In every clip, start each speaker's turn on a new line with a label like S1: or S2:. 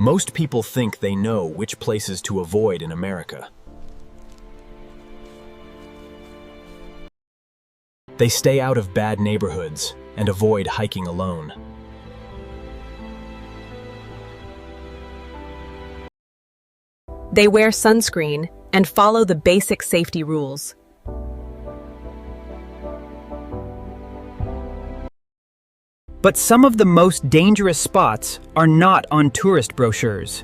S1: Most people think they know which places to avoid in America. They stay out of bad neighborhoods and avoid hiking alone.
S2: They wear sunscreen and follow the basic safety rules.
S3: But some of the most dangerous spots are not on tourist brochures.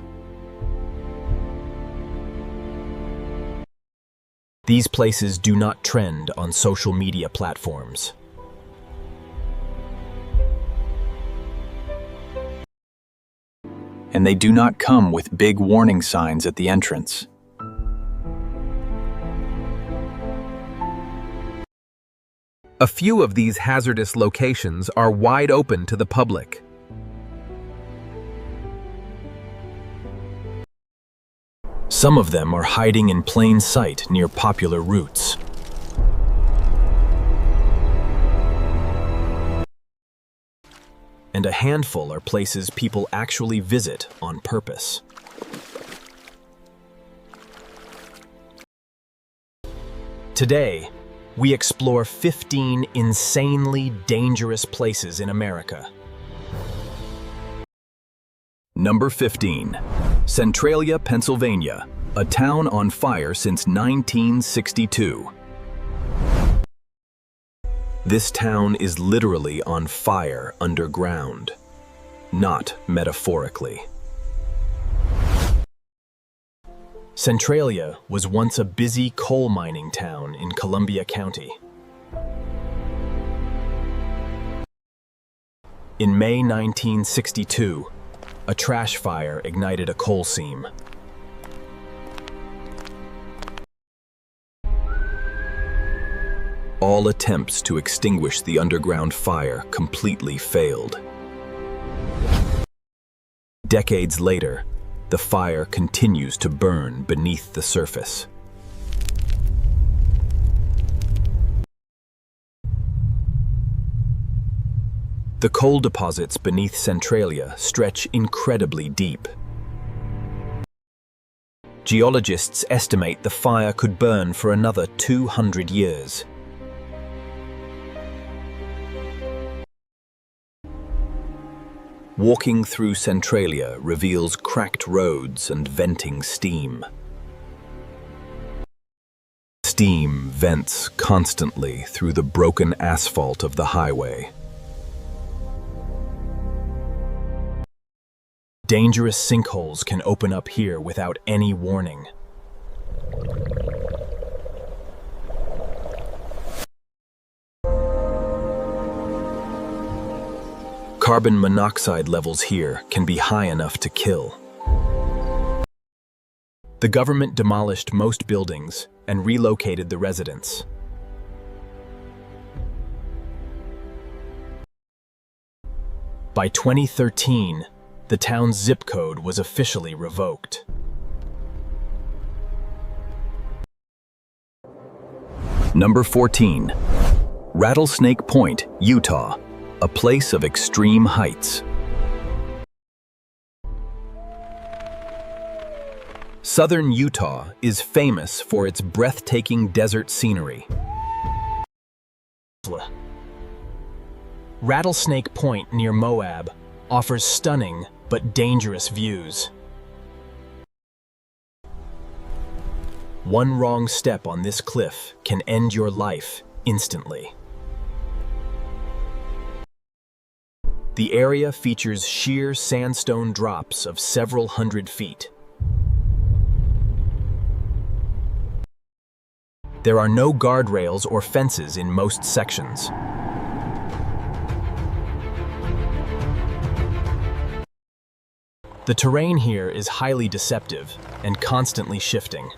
S1: These places do not trend on social media platforms. And they do not come with big warning signs at the entrance.
S4: A few of these hazardous locations are wide open to the public.
S1: Some of them are hiding in plain sight near popular routes. And a handful are places people actually visit on purpose. Today, we explore 15 insanely dangerous places in America. Number 15. Centralia, Pennsylvania, a town on fire since 1962. This town is literally on fire underground, not metaphorically. Centralia was once a busy coal mining town in Columbia County. In May 1962, a trash fire ignited a coal seam. All attempts to extinguish the underground fire completely failed. Decades later, the fire continues to burn beneath the surface. The coal deposits beneath Centralia stretch incredibly deep. Geologists estimate the fire could burn for another 200 years. Walking through Centralia reveals cracked roads and venting steam. Steam vents constantly through the broken asphalt of the highway. Dangerous sinkholes can open up here without any warning. Carbon monoxide levels here can be high enough to kill. The government demolished most buildings and relocated the residents. By 2013, the town's zip code was officially revoked. Number 14. Rattlesnake Point, Utah, a place of extreme heights. Southern Utah is famous for its breathtaking desert scenery. Rattlesnake Point near Moab offers stunning but dangerous views. One wrong step on this cliff can end your life instantly. The area features sheer sandstone drops of several hundred feet. There are no guardrails or fences in most sections. The terrain here is highly deceptive and constantly shifting.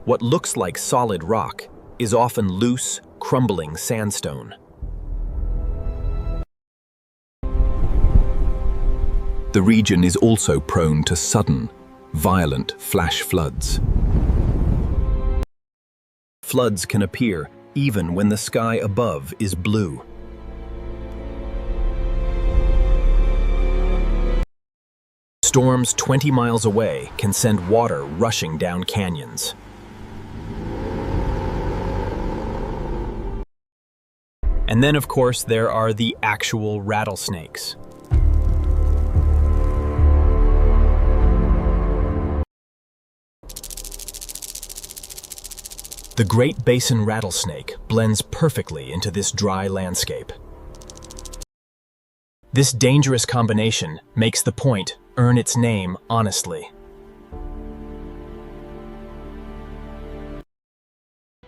S1: What looks like solid rock is often loose, crumbling sandstone. The region is also prone to sudden, violent flash floods. Floods can appear even when the sky above is blue. storms 20 miles away can send water rushing down canyons. And then, of course, there are the actual rattlesnakes. The Great Basin rattlesnake blends perfectly into this dry landscape. This dangerous combination makes the point earn its name honestly.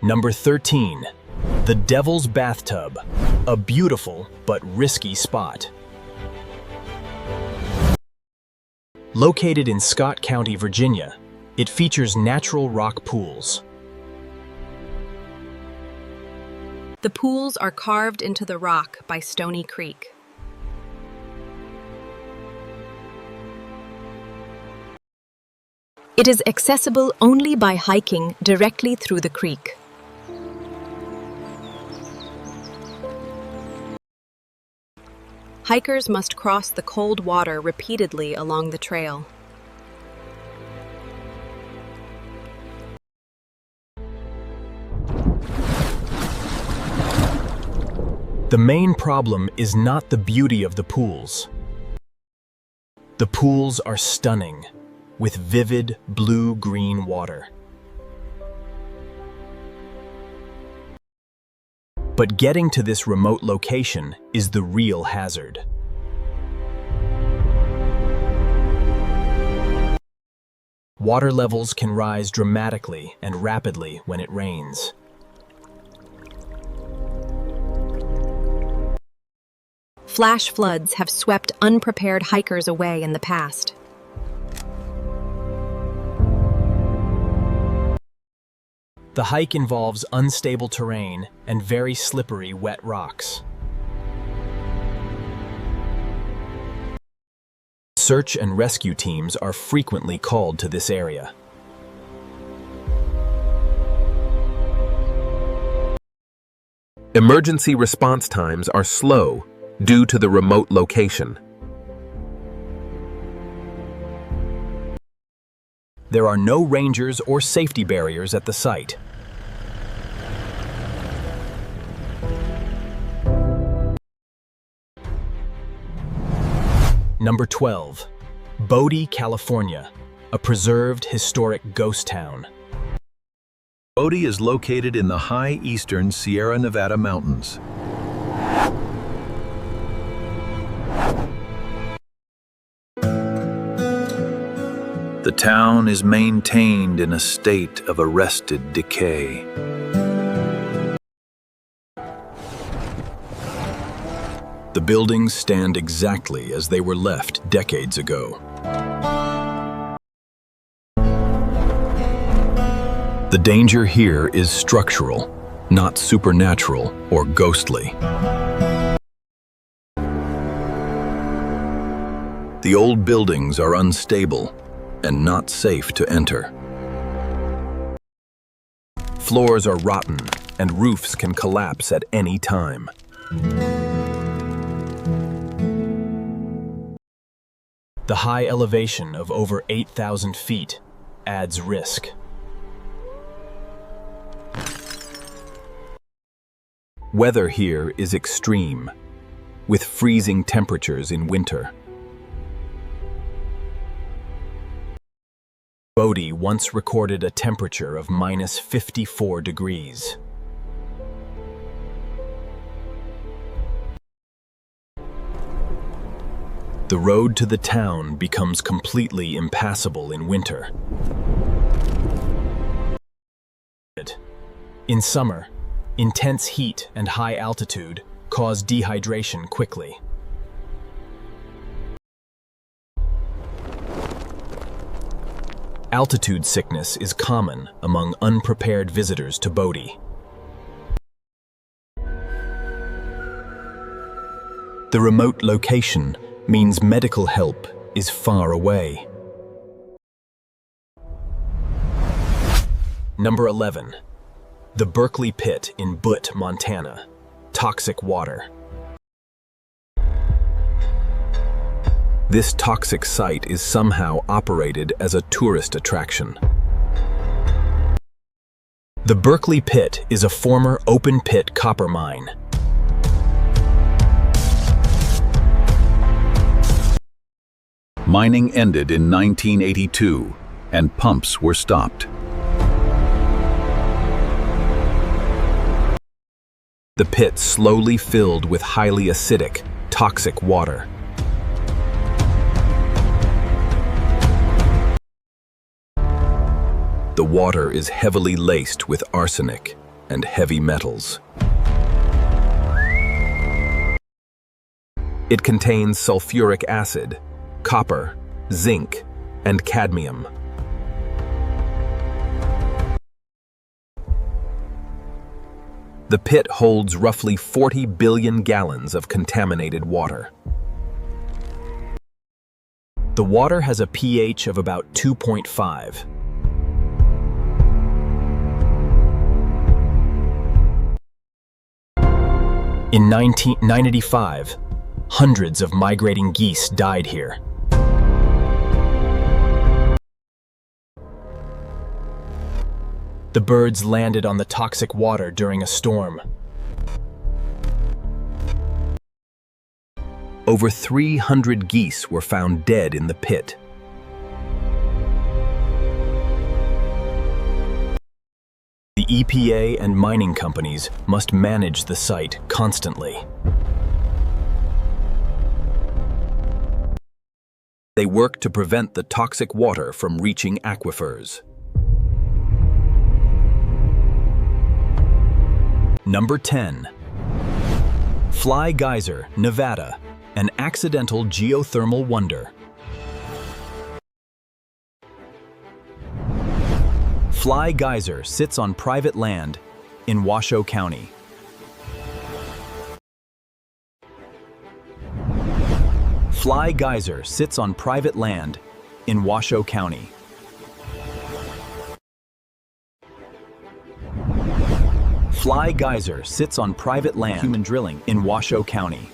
S1: Number 13. The Devil's Bathtub, a beautiful but risky spot. Located in Scott County, Virginia, it features natural rock pools.
S2: The pools are carved into the rock by Stony Creek. It is accessible only by hiking directly through the creek. Hikers must cross the cold water repeatedly along the trail.
S1: The main problem is not the beauty of the pools. The pools are stunning, with vivid blue-green water. But getting to this remote location is the real hazard. Water levels can rise dramatically and rapidly when it rains.
S2: Flash floods have swept unprepared hikers away in the past.
S1: The hike involves unstable terrain and very slippery, wet rocks. Search and rescue teams are frequently called to this area.
S4: Emergency response times are slow due to the remote location.
S1: There are no rangers or safety barriers at the site. Number 12. Bodie, California, a preserved historic ghost town.
S5: Bodie is located in the high eastern Sierra Nevada mountains. The town is maintained in a state of arrested decay.
S1: The buildings stand exactly as they were left decades ago. The danger here is structural, not supernatural or ghostly. The old buildings are unstable and not safe to enter. Floors are rotten and roofs can collapse at any time. The high elevation of over 8,000 feet adds risk. Weather here is extreme, with freezing temperatures in winter. Bodie once recorded a temperature of -54 degrees. The road to the town becomes completely impassable in winter. In summer, intense heat and high altitude cause dehydration quickly. Altitude sickness is common among unprepared visitors to Bodie. The remote location means medical help is far away. Number 11. The Berkeley Pit in Butte, Montana. Toxic water.
S4: This toxic site is somehow operated as a tourist attraction.
S1: The Berkeley Pit is a former open-pit copper mine.
S5: Mining ended in 1982, and pumps were stopped.
S4: The pit slowly filled with highly acidic, toxic water. The water is heavily laced with arsenic and heavy metals. It contains sulfuric acid, copper, zinc, and cadmium. The pit holds roughly 40 billion gallons of contaminated water.
S1: The water has a pH of about 2.5. In 1985, hundreds of migrating geese died here. The birds landed on the toxic water during a storm.
S4: Over 300 geese were found dead in the pit.
S1: The EPA and mining companies must manage the site constantly.
S4: They work to prevent the toxic water from reaching aquifers.
S1: Number 10. Fly Geyser, Nevada, an accidental geothermal wonder. Fly Geyser sits on private land in Washoe County. Fly Geyser sits on private land in Washoe County. Fly Geyser sits on private land. Human drilling in Washoe County.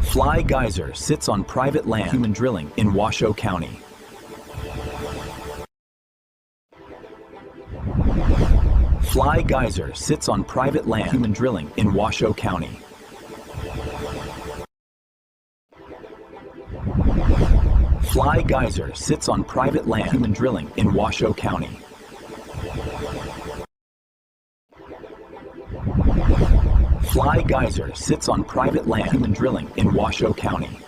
S1: Fly Geyser sits on private land. Human drilling in Washoe County. Fly Geyser sits on private land. Human drilling in Washoe County. Fly Geyser sits on private land. Human drilling in Washoe County. Fly Geyser sits on private land. Human drilling in Washoe County.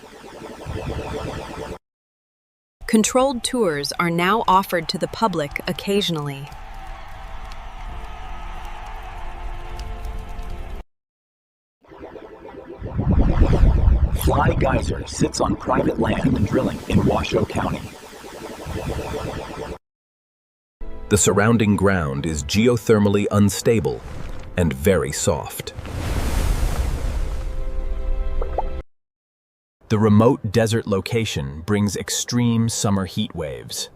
S2: Controlled tours are now offered to the public occasionally.
S1: Fly Geyser sits on private land. Human drilling in Washoe County.
S4: The surrounding ground is geothermally unstable and very soft.
S1: The remote desert location brings extreme summer heat waves.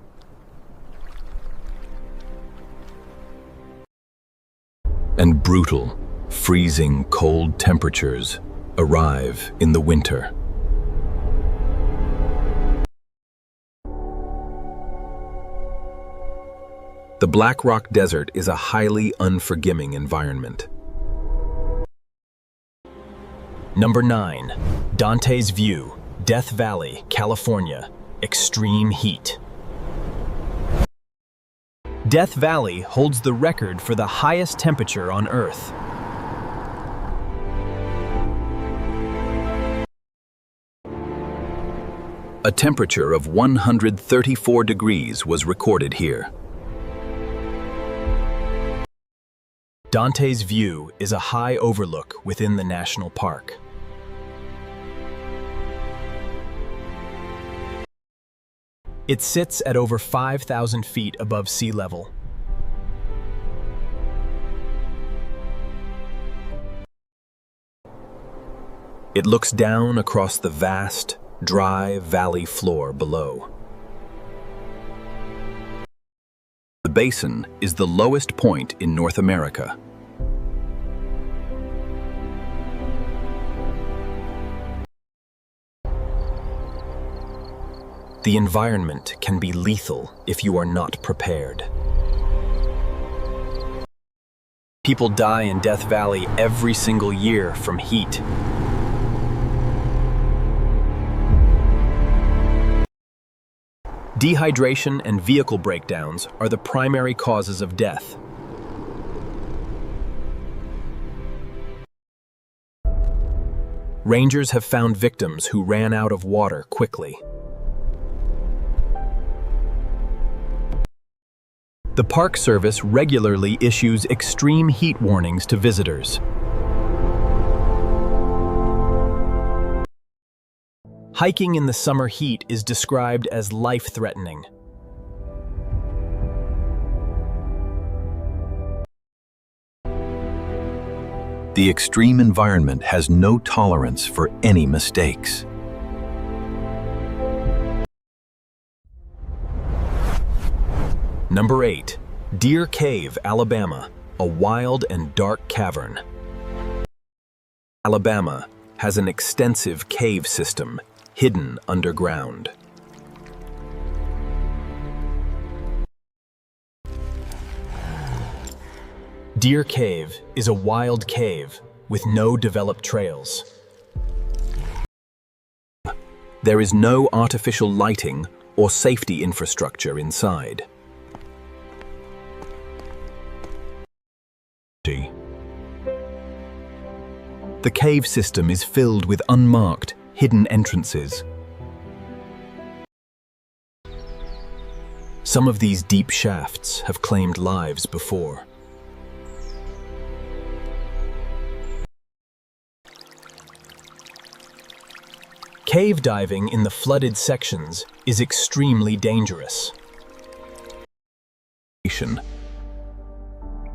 S4: And brutal, freezing cold temperatures arrive in the winter. The Black Rock Desert is a highly unforgiving environment.
S1: Number 9. Dante's View, Death Valley, California. Extreme heat. Death Valley holds the record for the highest temperature on Earth.
S4: A temperature of 134 degrees was recorded here.
S1: Dante's View is a high overlook within the national park. It sits at over 5,000 feet above sea level.
S4: It looks down across the vast, dry valley floor below. The basin is the lowest point in North America.
S1: The environment can be lethal if you are not prepared. People die in Death Valley every single year from heat. Dehydration and vehicle breakdowns are the primary causes of death. Rangers have found victims who ran out of water quickly. The Park Service regularly issues extreme heat warnings to visitors. Hiking in the summer heat is described as life-threatening.
S5: The extreme environment has no tolerance for any mistakes.
S1: Number 8. Deer Cave, Alabama, a wild and dark cavern. Alabama has an extensive cave system hidden underground. Deer Cave is a wild cave with no developed trails. There is no artificial lighting or safety infrastructure inside. The cave system is filled with unmarked, hidden entrances. Some of these deep shafts have claimed lives before. Cave diving in the flooded sections is extremely dangerous.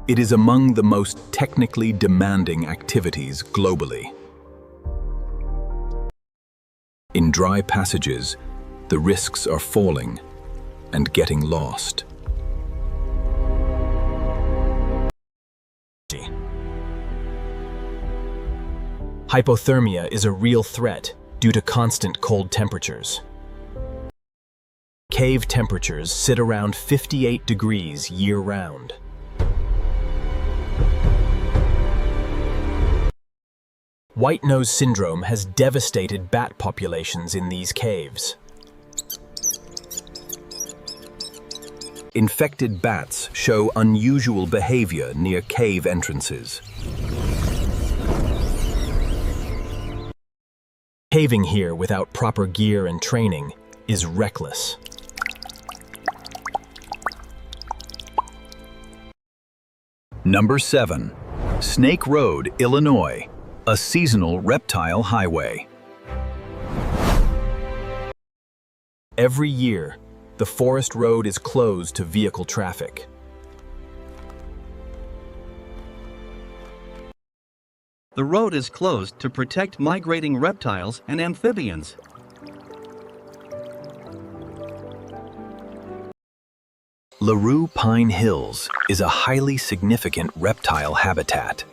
S1: It is among the most technically demanding activities globally. In dry passages, the risks are falling and getting lost. Hypothermia is a real threat due to constant cold temperatures. Cave temperatures sit around 58 degrees year-round. White nose syndrome has devastated bat populations in these caves. Infected bats show unusual behavior near cave entrances. Caving here without proper gear and training is reckless.
S5: Number 7. Snake Road, Illinois, a seasonal reptile highway.
S1: Every year, the forest road is closed to vehicle traffic.
S6: The road is closed to protect migrating reptiles and amphibians.
S1: LaRue Pine Hills is a highly significant reptile habitat.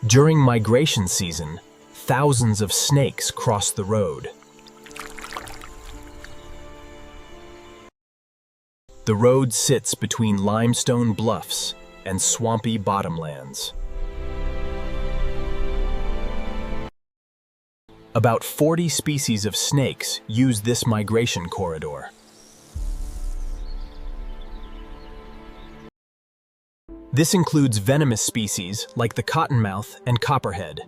S1: During migration season, thousands of snakes cross the road. The road sits between limestone bluffs and swampy bottomlands. About 40 species of snakes use this migration corridor. This includes venomous species like the cottonmouth and copperhead.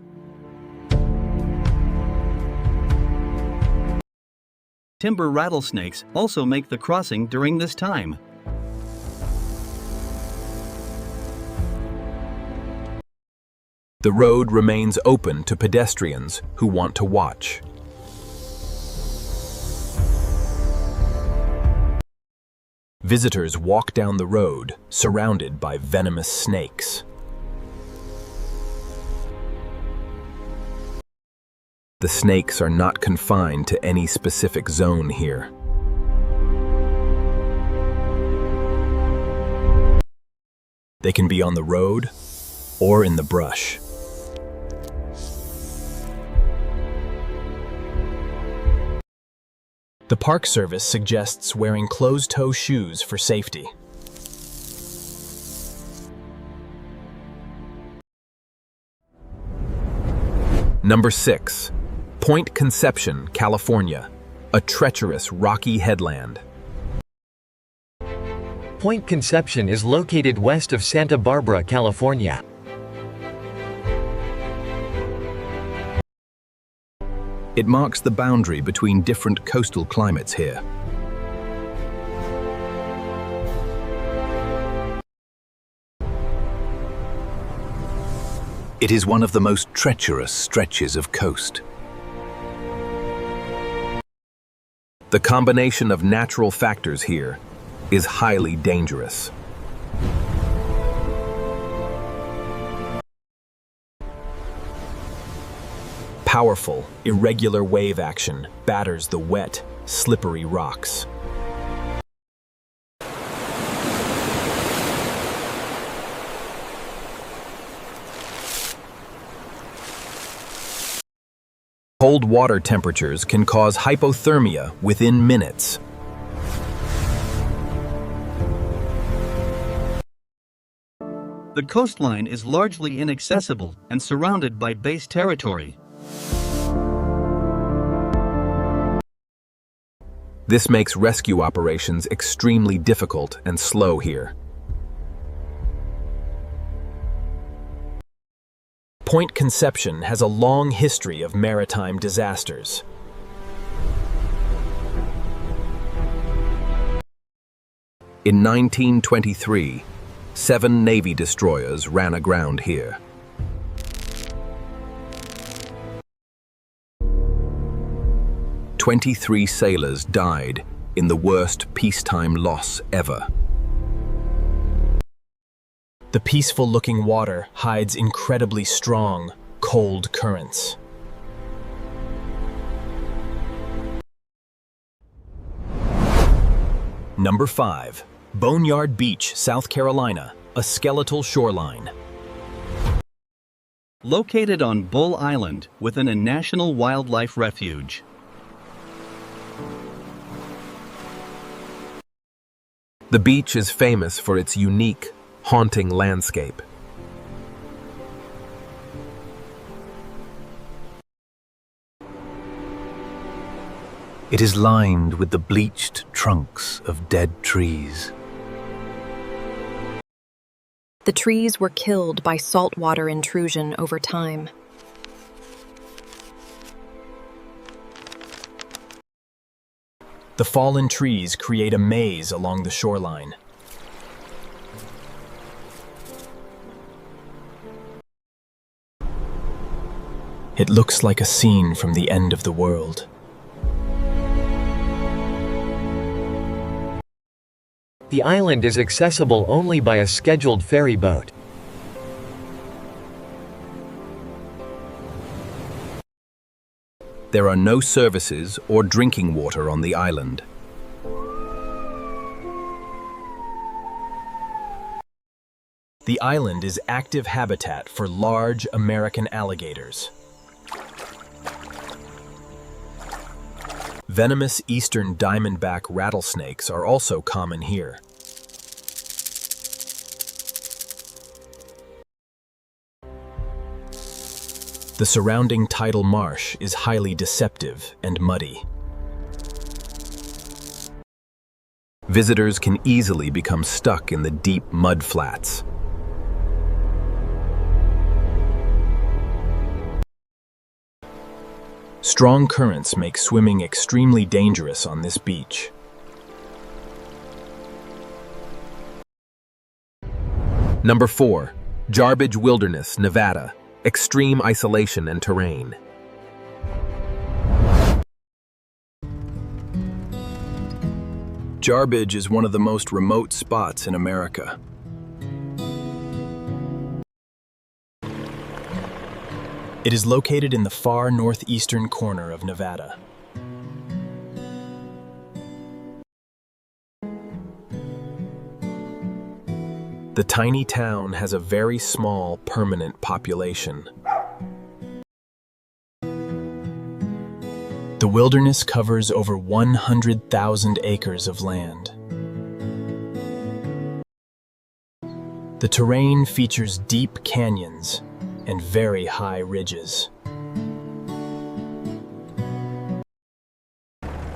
S6: Timber rattlesnakes also make the crossing during this time.
S1: The road remains open to pedestrians who want to watch. Visitors walk down the road surrounded by venomous snakes. The snakes are not confined to any specific zone here. They can be on the road or in the brush. The Park Service suggests wearing closed-toe shoes for safety.
S4: Number 6. Point Conception, California, a treacherous rocky headland.
S7: Point Conception is located west of Santa Barbara, California.
S4: It marks the boundary between different coastal climates here. It is one of the most treacherous stretches of coast. The combination of natural factors here is highly dangerous. Powerful, irregular wave action batters the wet, slippery rocks. Cold water temperatures can cause hypothermia within minutes.
S6: The coastline is largely inaccessible and surrounded by base territory.
S4: This makes rescue operations extremely difficult and slow here.
S1: Point Conception has a long history of maritime disasters.
S4: In 1923, 7 Navy destroyers ran aground here. "23 sailors died in the worst peacetime loss ever.
S1: The peaceful-looking water hides incredibly strong, cold currents. Number 5. Boneyard Beach, South Carolina, a skeletal shoreline.
S6: Located on Bull Island within a national wildlife refuge.
S4: The beach is famous for its unique, haunting landscape.
S5: It is lined with the bleached trunks of dead trees.
S2: The trees were killed by saltwater intrusion over time.
S1: The fallen trees create a maze along the shoreline. It looks like a scene from the end of the world.
S7: The island is accessible only by a scheduled ferry boat.
S4: There are no services or drinking water on the island.
S1: The island is active habitat for large American alligators. Venomous eastern diamondback rattlesnakes are also common here. The surrounding tidal marsh is highly deceptive and muddy.
S4: Visitors can easily become stuck in the deep mud flats.
S1: Strong currents make swimming extremely dangerous on this beach.
S4: Number 4. Jarbidge Wilderness, Nevada. Extreme isolation and terrain.
S1: Jarbidge is one of the most remote spots in America. It is located in the far northeastern corner of Nevada. The tiny town has a very small permanent population. The wilderness covers over 100,000 acres of land. The terrain features deep canyons and very high ridges.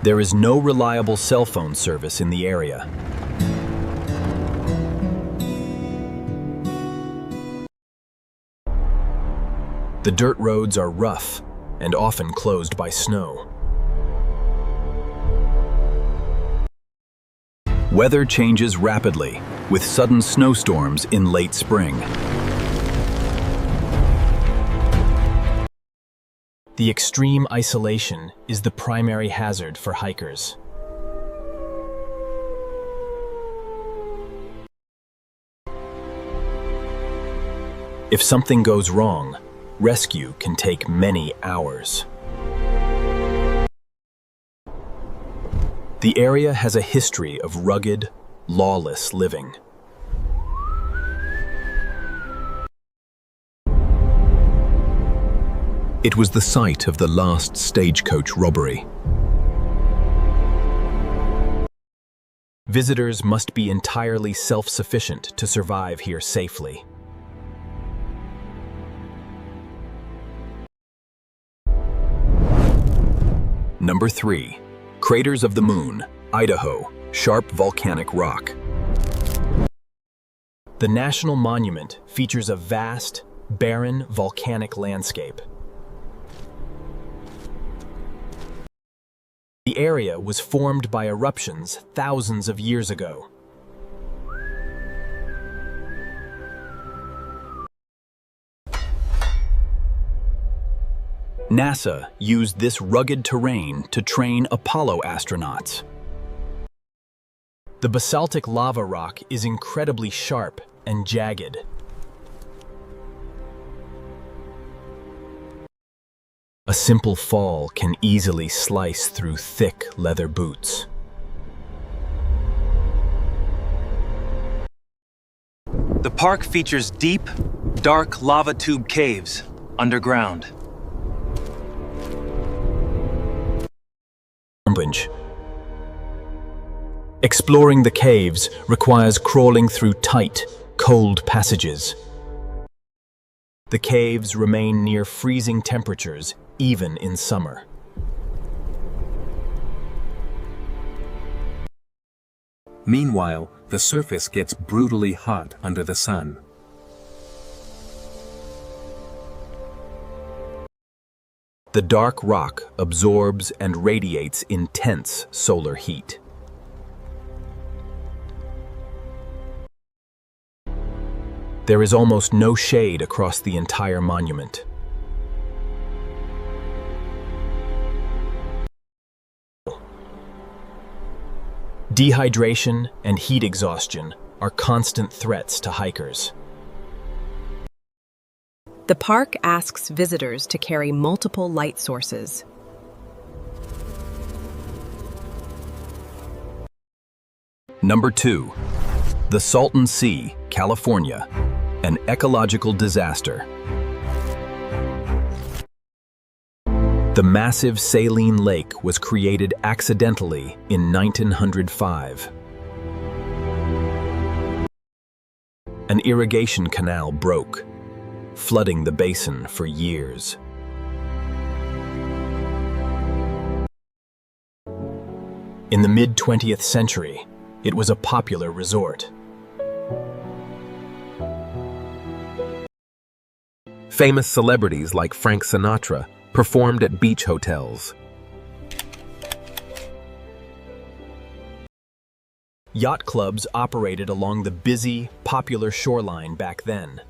S1: There is no reliable cell phone service in the area. The dirt roads are rough and often closed by snow.
S4: Weather changes rapidly, with sudden snowstorms in late spring.
S1: The extreme isolation is the primary hazard for hikers. If something goes wrong, rescue can take many hours. The area has a history of rugged, lawless living.
S4: It was the site of the last stagecoach robbery.
S1: Visitors must be entirely self-sufficient to survive here safely.
S4: Number 3. Craters of the Moon, Idaho, sharp volcanic rock.
S1: The National Monument features a vast, barren volcanic landscape. The area was formed by eruptions thousands of years ago. NASA used this rugged terrain to train Apollo astronauts. The basaltic lava rock is incredibly sharp and jagged. A simple fall can easily slice through thick leather boots.
S8: The park features deep, dark lava tube caves underground.
S1: Exploring the caves requires crawling through tight, cold passages. The caves remain near freezing temperatures even in summer.
S9: Meanwhile, the surface gets brutally hot under the sun.
S4: The dark rock absorbs and radiates intense solar heat.
S1: There is almost no shade across the entire monument. Dehydration and heat exhaustion are constant threats to hikers.
S2: The park asks visitors to carry multiple light sources.
S4: Number 2. The Salton Sea, California, an ecological disaster. The massive saline lake was created accidentally in 1905. An irrigation canal broke, flooding the basin for years.
S1: In the mid-20th century, it was a popular resort.
S4: Famous celebrities like Frank Sinatra performed at beach hotels.
S1: Yacht clubs operated along the busy, popular shoreline back then.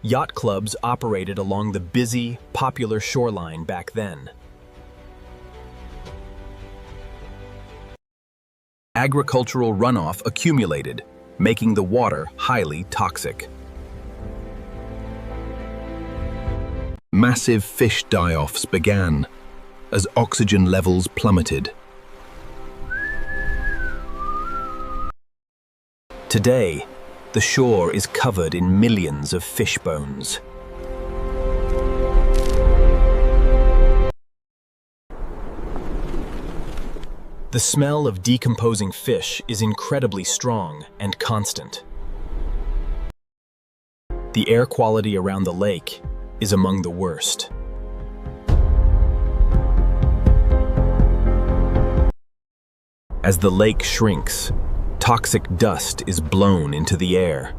S1: Yacht clubs operated along the busy, popular shoreline back then.
S4: Agricultural runoff accumulated, making the water highly toxic. Massive fish die-offs began as oxygen levels plummeted.
S1: Today, the shore is covered in millions of fish bones. The smell of decomposing fish is incredibly strong and constant. The air quality around the lake is among the worst. As the lake shrinks, toxic dust is blown into the air.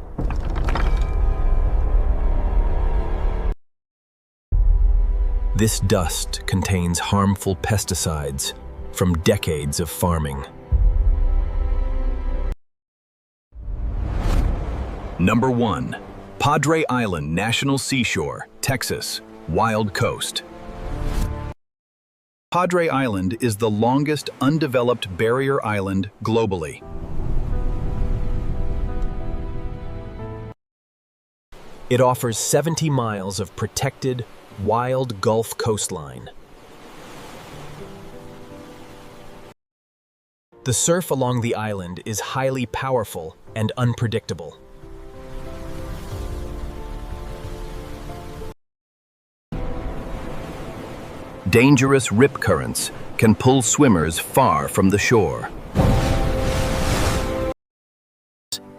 S1: This dust contains harmful pesticides from decades of farming.
S4: Number 1. Padre Island National Seashore, Texas, Wild Coast. Padre Island is the longest undeveloped barrier island globally.
S1: It offers 70 miles of protected, wild Gulf coastline. The surf along the island is highly powerful and unpredictable.
S4: Dangerous rip currents can pull swimmers far from the shore.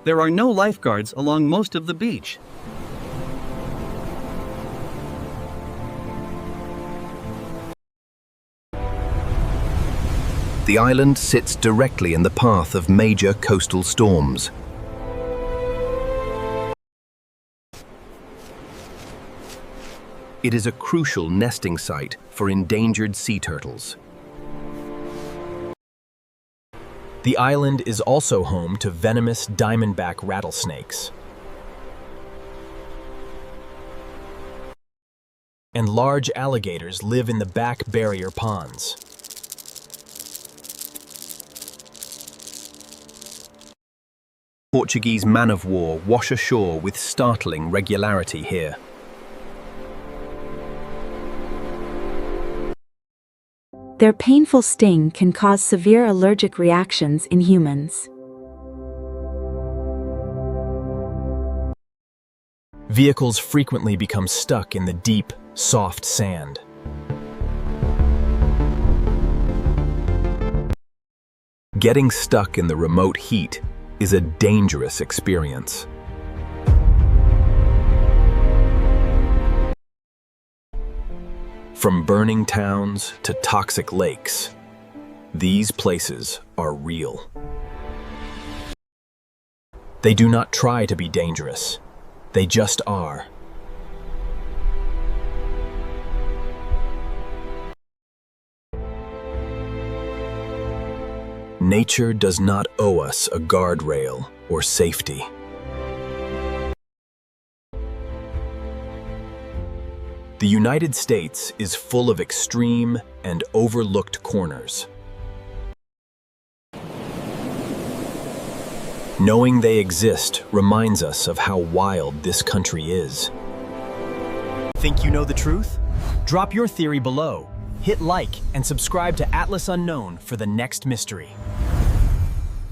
S6: There are no lifeguards along most of the beach.
S4: The island sits directly in the path of major coastal storms. It is a crucial nesting site for endangered sea turtles.
S1: The island is also home to venomous diamondback rattlesnakes. And large alligators live in the back barrier ponds.
S4: Portuguese man-of-war wash ashore with startling regularity here.
S10: Their painful sting can cause severe allergic reactions in humans.
S1: Vehicles frequently become stuck in the deep, soft sand.
S4: Getting stuck in the remote heat is a dangerous experience.
S1: From burning towns to toxic lakes, these places are real. They do not try to be dangerous. They just are. Nature does not owe us a guardrail or safety. The United States is full of extreme and overlooked corners. Knowing they exist reminds us of how wild this country is.
S3: Think you know the truth? Drop your theory below. Hit like and subscribe to Atlas Unknown for the next mystery.